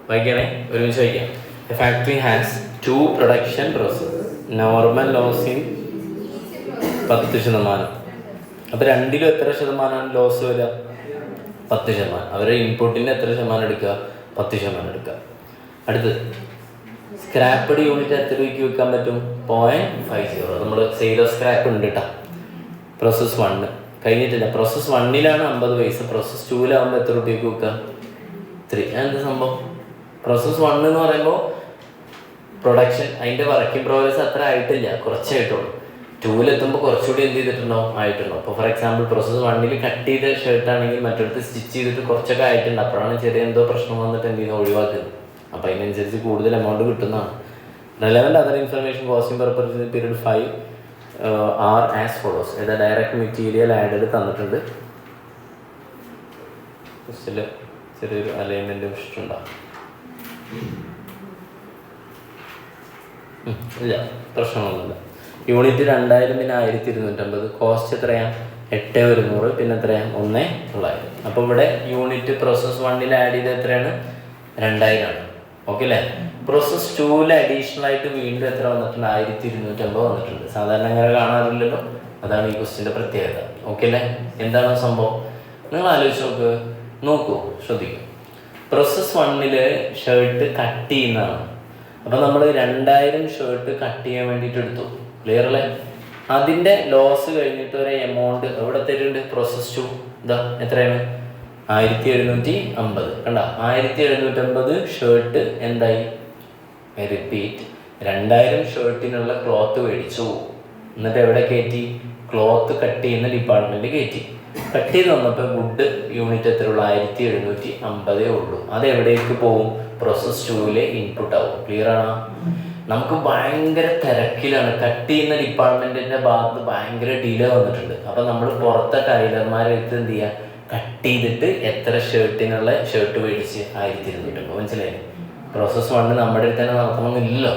വായിക്കണേ, ഒരുമിച്ച് വായിക്കാം. A factory has 2 production process. Normal loss in 10%. അപ്പോൾ രണ്ടിലും എത്ര ശതമാനമാണ് ലോസ് വരിക? 10%. അവരുടെ ഇൻപുട്ടിൻ്റെ എത്ര ശതമാനം എടുക്കുക? 10% എടുക്കുക. അടുത്തത് സ്ക്രാപ്പഡ് യൂണിറ്റ് എത്ര രൂപയ്ക്ക് വിൽക്കാൻ പറ്റും? 0.50. നമ്മൾ സെയിൽ ഓഫ് സ്ക്രാപ്പ് ഉണ്ട് കേട്ടോ. പ്രോസസ് 1 കഴിഞ്ഞിട്ടില്ല. പ്രോസസ് 1ലാണ് 50 പൈസ, പ്രോസസ് 2ലാകുമ്പോൾ എത്ര രൂപയ്ക്ക് വിൽക്കുക? 3. എന്ത് സംഭവം? പ്രോസസ് 1 എന്ന് പറയുമ്പോൾ പ്രൊഡക്ഷൻ, അതിൻ്റെ വർക്കിംഗ് പ്രോഗ്രസ് അത്ര ആയിട്ടില്ല, കുറച്ചായിട്ടുള്ളൂ. 2ലെത്തുമ്പോൾ കുറച്ചുകൂടി എന്ത് ചെയ്തിട്ടുണ്ടാവും? ആയിട്ടുണ്ടാവും. അപ്പോൾ ഫോർ എക്സാമ്പിൾ പ്രോസസ് 1ൽ കട്ട് ചെയ്ത ഷർട്ടാണെങ്കിൽ മറ്റൊരുത്ത് സ്റ്റിച്ച് ചെയ്തിട്ട് കുറച്ചൊക്കെ ആയിട്ടുണ്ട്. അപ്പോഴാണ് ചെറിയ എന്തോ പ്രശ്നം വന്നിട്ട് എന്ത് ചെയ്യുന്നത്? ഒഴിവാക്കുന്നത്. അപ്പോൾ അതിനനുസരിച്ച് കൂടുതൽ എമൗണ്ട് കിട്ടുന്നതാണ്. Relevant other information costing purpose period 5 are as follows. ഇത് ഡയറക്റ്റ് മെറ്റീരിയൽ ആഡഡ് തന്നിട്ടുണ്ട്. ചെറിയൊരു അലൈൻമെൻറ്റ് ഇഷ്ടമുണ്ടാവും. ഇല്ല, പ്രശ്നമൊന്നുമില്ല. യൂണിറ്റ് 2000 പിന്നെ 1250. കോസ്റ്റ് എത്രയാണ്? 8100. പിന്നെ എത്രയാണ്? 1900. അപ്പോൾ ഇവിടെ യൂണിറ്റ് പ്രോസസ് 1ൽ ആഡ് ചെയ്ത് എത്രയാണ്? 2000 ആണ്. ഓക്കെ അല്ലേ? പ്രോസസ് 2ൽ അഡീഷണൽ ആയിട്ട് വീണ്ടും എത്ര വന്നിട്ടുണ്ട്? 1250 വന്നിട്ടുണ്ട്. സാധാരണ അങ്ങനെ കാണാറില്ലല്ലോ. അതാണ് ഈ ക്വസ്റ്റിൻ്റെ പ്രത്യേകത. ഓക്കെ അല്ലേ? എന്താണ് സംഭവം? നിങ്ങൾ ആലോചിച്ച് നോക്കൂ, ശ്രദ്ധിക്കും. പ്രോസസ് 1ൽ ഷർട്ട് കട്ട് ചെയ്യുന്നതാണ്. അപ്പോൾ നമ്മൾ 2000 ഷർട്ട് കട്ട് ചെയ്യാൻ വേണ്ടിയിട്ട് എടുത്തു. ക്ലിയർ അല്ലേ? അതിൻ്റെ ലോസ് കഴിഞ്ഞിട്ട് ഒരു എമൗണ്ട് എവിടെ തരുന്നുണ്ട്? പ്രോസസ് 2 ഇതാ എത്രയാണ്? 1750. കണ്ട, 1750 ഷർട്ട് എന്തായി? റിപ്പീറ്റ് 2000 ഷർട്ടിനുള്ള ക്ലോത്ത് മേടിച്ചു. എന്നിട്ട് എവിടെ കയറ്റി? ക്ലോത്ത് കട്ട് ചെയ്യുന്ന ഡിപ്പാർട്ട്മെൻറ്റ് കയറ്റി. കട്ട് ചെയ്ത് വന്നപ്പോൾ വുഡ് യൂണിറ്റ് എത്ര ഉള്ളൂ? 1750 ഉള്ളൂ. അതെവിടേക്ക് പോകും? പ്രോസസ് 2ലെ ഇൻപുട്ട് ആവും. ക്ലിയർ ആണോ? നമുക്ക് ഭയങ്കര തിരക്കിലാണ്. കട്ട് ചെയ്യുന്ന ഡിപ്പാർട്ട്മെൻറ്റിൻ്റെ ഭാഗത്ത് ഭയങ്കര ഡിലേ വന്നിട്ടുണ്ട്. അപ്പോൾ നമ്മൾ പുറത്തെ ടൈലർമാരെ എടുത്ത് എന്ത് ചെയ്യുക? കട്ട് ചെയ്തിട്ട് എത്ര ഷർട്ടിനുള്ള ഷർട്ട് മേടിച്ച്? 1250. മനസ്സിലായി? പ്രോസസ് 1 നമ്മുടെ അടുത്ത് തന്നെ നടത്തണമെന്നില്ലല്ലോ.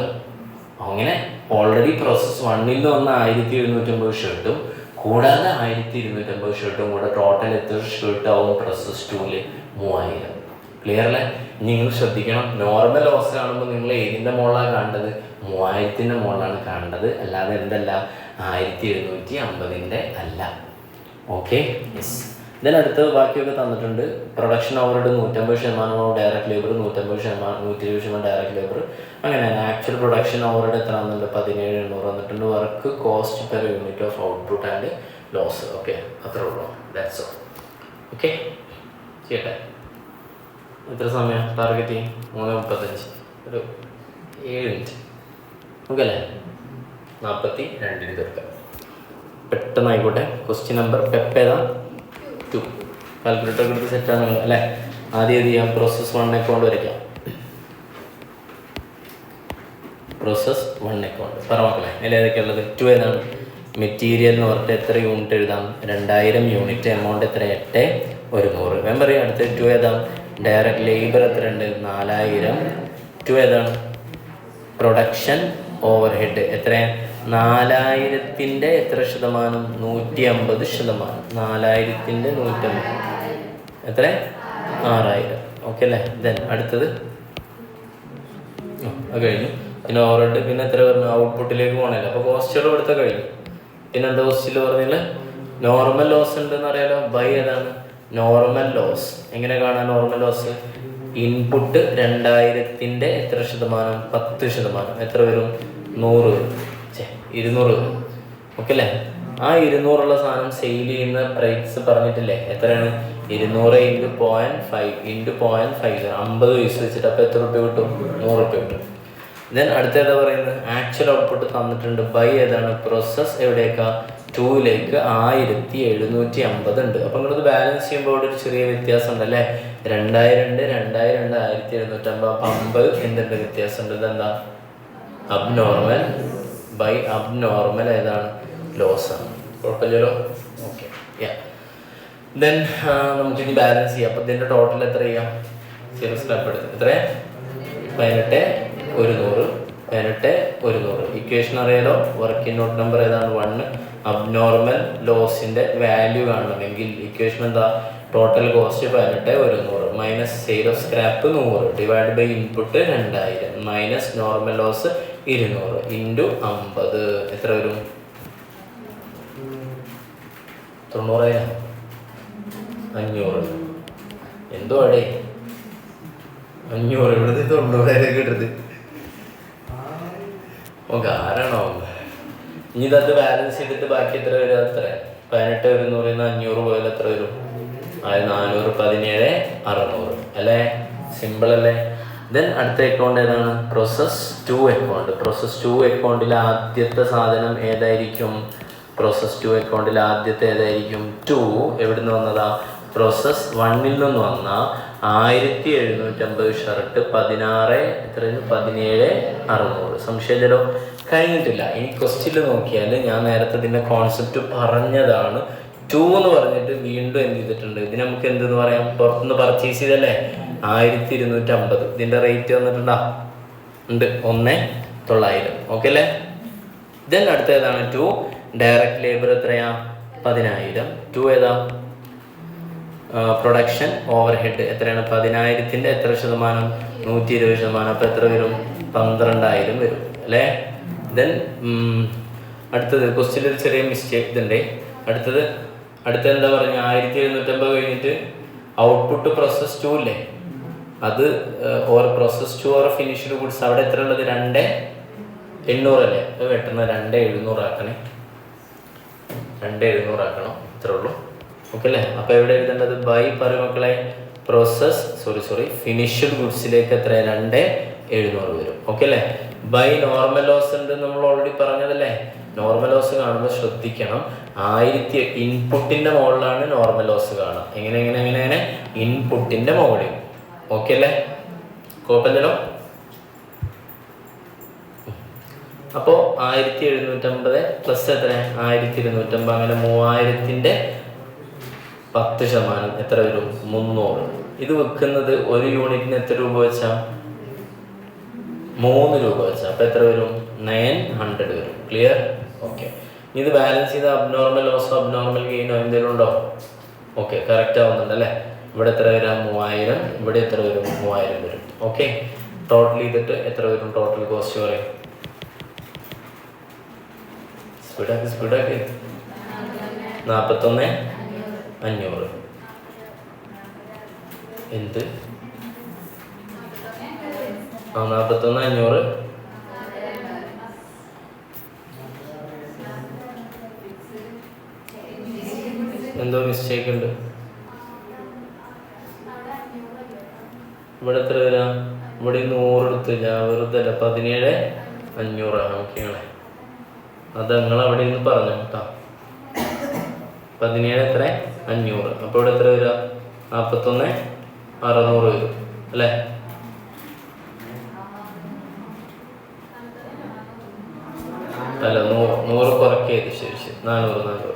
അങ്ങനെ ഓൾറെഡി പ്രോസസ് 1ൽ വന്ന 1750 ഷർട്ടും കൂടാതെ 1250 ഷർട്ടും കൂടെ ടോട്ടൽ എത്ര ഷർട്ട് ആവും? പ്രോസസ് 2ൽ 3000. ക്ലിയർ അല്ലേ? നിങ്ങൾ ശ്രദ്ധിക്കണം. നോർമൽ ലോസ് കാണുമ്പോൾ നിങ്ങൾ ഏതിൻ്റെ മുകളിലാണ് കാണേണ്ടത്? 3000ൻ്റെ മുകളിലാണ് കാണേണ്ടത്, അല്ലാതെ എന്തല്ല 1750ൻ്റെ അല്ല. Okay, yes. ഇതിനടുത്ത് ബാക്കിയൊക്കെ തന്നിട്ടുണ്ട്. Production overhead 150%, direct labour 150%, 120% direct labour. അങ്ങനെ ആക്ച്വൽ പ്രൊഡക്ഷൻ ഓവർഹെഡ് എത്ര വന്നിട്ടുണ്ട്? 17,800 വന്നിട്ടുണ്ട്. Work cost per unit of output and loss. Okay, അത്രേ ഉള്ളൂ. That's all. ഓക്കെ, ചെയ്യട്ടെ. എത്ര സമയം ടാർഗറ്റ്? 3:35. ഒരു 7 മിനിറ്റ്. ഓക്കെ അല്ലേ? 42 തീർക്കാം. പെട്ടെന്ന് ആയിക്കോട്ടെ. Question number പെപ്പേതാ? 2. കാൽക്കുലേറ്റർ എടുത്ത് സെറ്റാണ് അല്ലേ? ആദ്യം എന്ത് ചെയ്യാം? പ്രോസസ് 1 അക്കൗണ്ട് വരയ്ക്കാം. പ്രോസസ് 1 അക്കൗണ്ട് പറ മക്കളെ. അതിൽ ഏതൊക്കെയാണ് ഉള്ളത്? 2 ഏതാണ്? മെറ്റീരിയൽ എന്ന് പറഞ്ഞിട്ട് എത്ര യൂണിറ്റ് എഴുതാം? 2000 യൂണിറ്റ്. എമൗണ്ട് എത്ര? 8,100. വേം പറയാം. അടുത്ത് 2 ഏതാണ്? ഡയറക്റ്റ് ലേബർ എത്ര ഉണ്ട്? 4000. 2 ഏതാണ്? പ്രൊഡക്ഷൻ ഓവർഹെഡ് എത്ര? 4000ൻ്റെ എത്ര ശതമാനം? 150%. 4000ൻ്റെ 150 എത്ര? 6000. ഓക്കെ അല്ലേ? ദെൻ അടുത്തത് അത് കഴിഞ്ഞു. പിന്നെ ഓവർഹെഡ് പിന്നെ എത്ര പറഞ്ഞു? ഔട്ട്പുട്ടിലേക്ക് പോകണമല്ലോ. അപ്പോൾ കോസ്റ്റുകൾ കൊടുത്താൽ കഴിഞ്ഞു. പിന്നെ എന്താ ക്വസ്റ്റിൽ പറഞ്ഞാൽ നോർമൽ ലോസ് ഉണ്ടെന്ന് അറിയാലോ. ബൈ ഏതാണ്? Normal loss. എങ്ങനെ കാണാൻ നോർമൽ ലോസ്? ഇൻപുട്ട് 2000ൻ്റെ എത്ര ശതമാനം? 10%. എത്ര വരും? 100 വരും. 200 വരും. ഓക്കെ അല്ലേ? ആ 200 സാധനം സെയിൽ ചെയ്യുന്ന പ്രൈസ് പറഞ്ഞിട്ടില്ലേ? എത്രയാണ്? 200 × 0.5 × 0.50 50 പൈസ വെച്ചിട്ട്. അപ്പോൾ എത്ര രൂപ കിട്ടും? 100 രൂപ കിട്ടും. ദെൻ അടുത്ത ഏതാ പറയുന്നത്? ആക്ച്വൽ ഔട്ട്പുട്ട് തന്നിട്ടുണ്ട്. ബൈ ഏതാണ്? പ്രോസസ് എവിടേക്കാ? 2ലേക്ക് 1750 ഉണ്ട്. അപ്പം നിങ്ങളിത് ബാലൻസ് ചെയ്യുമ്പോൾ ഒരു ചെറിയ വ്യത്യാസം ഉണ്ട് അല്ലേ? 2000 ഉണ്ട്, 2000 ഉണ്ട്, 1750. അപ്പം 50 എന്തുണ്ട്? വ്യത്യാസം ഉണ്ട്. ഇതെന്താ? അബ്നോർമൽ. ബൈ അബ്നോർമൽ ഏതാണ്? ലോസ് ആണ്. കുഴപ്പമില്ലല്ലോ. ഓക്കെ, ദെൻ നമുക്കിനി ബാലൻസ് ചെയ്യാം. അപ്പം ഇതിൻ്റെ ടോട്ടൽ എത്ര ചെയ്യാം? സീറോ സ്ക്രാപ്പ് എടുത്ത് എത്ര? 18,100. 18,100. ഇക്വേഷൻ അറിയാലോ. വർക്കിംഗ് നോട്ട് നമ്പർ ഏതാണ്? 1. അബ്നോർമൽ ലോസിൻ്റെ വാല്യൂ കാണണമെങ്കിൽ ഇക്വേഷൻ എന്താ? Total cost 18,100 minus sale of scrap 100 divide by input 2000 minus normal loss 200 into 50 എത്ര വരും? 90,000 500 എന്തോ അടേ 500 ഇവിടുന്ന് 90,000 കിട്ടരുത്. ഓക്കെ ആരാണോ ഇനി ഇതത് ബാലൻസ് ചെയ്തിട്ട് ബാക്കി എത്ര വരും? അത്ര 18 വരും എന്ന് പറയുന്നത് 500 പോയാൽ എത്ര വരും? 417 600 അല്ലേ? സിമ്പിൾ അല്ലേ? ദെൻ അടുത്ത അക്കൗണ്ട് ഏതാണ്? Process 2 account. പ്രോസസ് 2 അക്കൗണ്ടിൽ ആദ്യത്തെ സാധനം ഏതായിരിക്കും? പ്രോസസ് 2 അക്കൗണ്ടിൽ ആദ്യത്തെ ഏതായിരിക്കും? 2 എവിടുന്ന് വന്നതാ? പ്രോസസ് 1ൽ നിന്ന് വന്ന 1750 ഷർട്ട് 17 600. സംശയമില്ലല്ലോ? കഴിഞ്ഞിട്ടില്ല. ഇനി ക്വസ്റ്റ്യനിൽ നോക്കിയാൽ ഞാൻ നേരത്തെ ഇതിൻ്റെ കോൺസെപ്റ്റ് പറഞ്ഞതാണ്. 2 എന്ന് പറഞ്ഞിട്ട് വീണ്ടും എന്ത് ചെയ്തിട്ടുണ്ട്? ഇതിന് നമുക്ക് എന്തെന്ന് പറയാം? പുറത്തുനിന്ന് പർച്ചേസ് ചെയ്തല്ലേ 1250. ഇതിൻ്റെ റേറ്റ് വന്നിട്ടുണ്ടാ ഉണ്ട് 1,900. ഓക്കെ അല്ലേ? ദെൻ അടുത്ത ഏതാണ്? 2 ഡയറക്റ്റ് ലേബർ എത്രയാ? 10,000. 2 ഏതാ? പ്രൊഡക്ഷൻ ഓവർ ഹെഡ് എത്രയാണ്? 10,000ൻ്റെ എത്ര ശതമാനം? 120%. അപ്പോൾ എത്ര വരും? 12,000 വരും അല്ലേ? ദെൻ അടുത്തത് ക്വസ്റ്റ്യനിൽ ഒരു ചെറിയ മിസ്റ്റേക്ക് ഇതുണ്ട്. അടുത്തത് എന്താ പറഞ്ഞ 1750 കഴിഞ്ഞിട്ട് ഔട്ട്പുട്ട് പ്രോസസ് 2 ഇല്ലേ, അത് or process 2 or finished goods അവിടെ എത്ര ഉള്ളത്? 2,800 അല്ലേ? അപ്പോൾ വെട്ടുന്ന 2,700 ആക്കണേ. 2,700 ആക്കണം. ഇത്രേ ഉള്ളൂ. ഓക്കെ അല്ലേ? അപ്പോൾ എവിടെ എഴുതേണ്ടത്? ബൈ പറയും മക്കളെ. പ്രോസസ് ഫിനിഷ്ഡ് ഗുഡ്സിലേക്ക് എത്ര? 2,700 വരും. ഓക്കെ അല്ലേ? ബൈ നോർമൽ ലോസ് ഉണ്ട് നമ്മൾ ഓൾറെഡി പറഞ്ഞതല്ലേ. നോർമൽ ലോസ് കാണുമ്പോൾ ശ്രദ്ധിക്കണം. ഇൻപുട്ടിൻ്റെ മുകളിലാണ് നോർമൽ ലോസ് കാണുക. എങ്ങനെ ഇൻപുട്ടിൻ്റെ മുകളിൽ. ഓക്കെ അല്ലേ? കുഴപ്പമില്ലല്ലോ? അപ്പോൾ 1750 പ്ലസ് എത്ര? 1250. അങ്ങനെ 3000ൻ്റെ 10% എത്ര വരും? 300. ഇത് വെക്കുന്നത് ഒരു യൂണിറ്റിന് എത്ര രൂപ വെച്ചാൽ? 3 രൂപ വെച്ചാൽ. അപ്പോൾ എത്ര വരും? 900 വരും. ക്ലിയർ? ഓക്കെ. ഇത് ബാലൻസ് ചെയ്ത അബ്നോർമൽ ലോസോ അബ്നോർമൽ ഗെയിനോ എന്തെങ്കിലും ഉണ്ടോ? ഓക്കെ, കറക്റ്റ് ആവുന്നുണ്ട് അല്ലേ? ഇവിടെ എത്ര വരാം? 3000. ഇവിടെ എത്ര വരും? 3000 വരും. ഓക്കെ. ടോട്ടൽ ചെയ്തിട്ട് എത്ര വരും? ടോട്ടൽ കോസ്റ്റ് പറയും. സ്പീഡാക്കി 41,500. എന്ത്? 41,500. എന്തോ മിസ്റ്റേക്ക് ഉണ്ട്. ഇവിടെ എത്ര വരാം? ഇവിടെ 100 എടുത്തില്ല, വെറുതെ 17,500 നോക്കിയാണേ. അത് നിങ്ങൾ അവിടെ നിന്ന് പറഞ്ഞു കേട്ടോ. 17,500. അപ്പോൾ ഇവിടെ എത്ര വരിക? 41,600 വരും അല്ലേ? അല്ല, 100 കുറയ്ക്കരുത്. ശരി 400.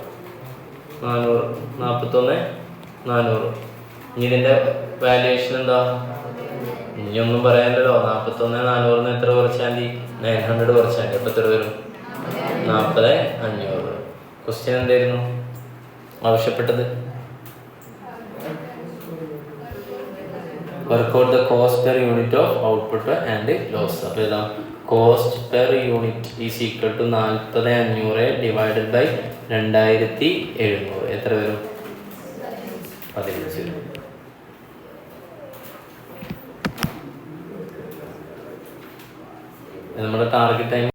41,400. ഇനി ഇതിൻ്റെ വാല്യുവേഷൻ എന്താ? ഇനിയൊന്നും പറയാനില്ലല്ലോ. 41,400 എത്ര കുറച്ചാൽ മതി? 900 കുറച്ചാൽ മതി. അപ്പോൾ എത്ര വരും? 40,500. ക്വസ്റ്റ്യൻ എന്തായിരുന്നു ആവശ്യപ്പെട്ടത്? Work out the cost per unit of output and loss. അപ്പോൾ ഏതാ? Cost per unit is equal to 40,500 divided by 2,700. എത്ര വരും? 15 വരും. നമ്മുടെ ടാർഗറ്റ് ടൈം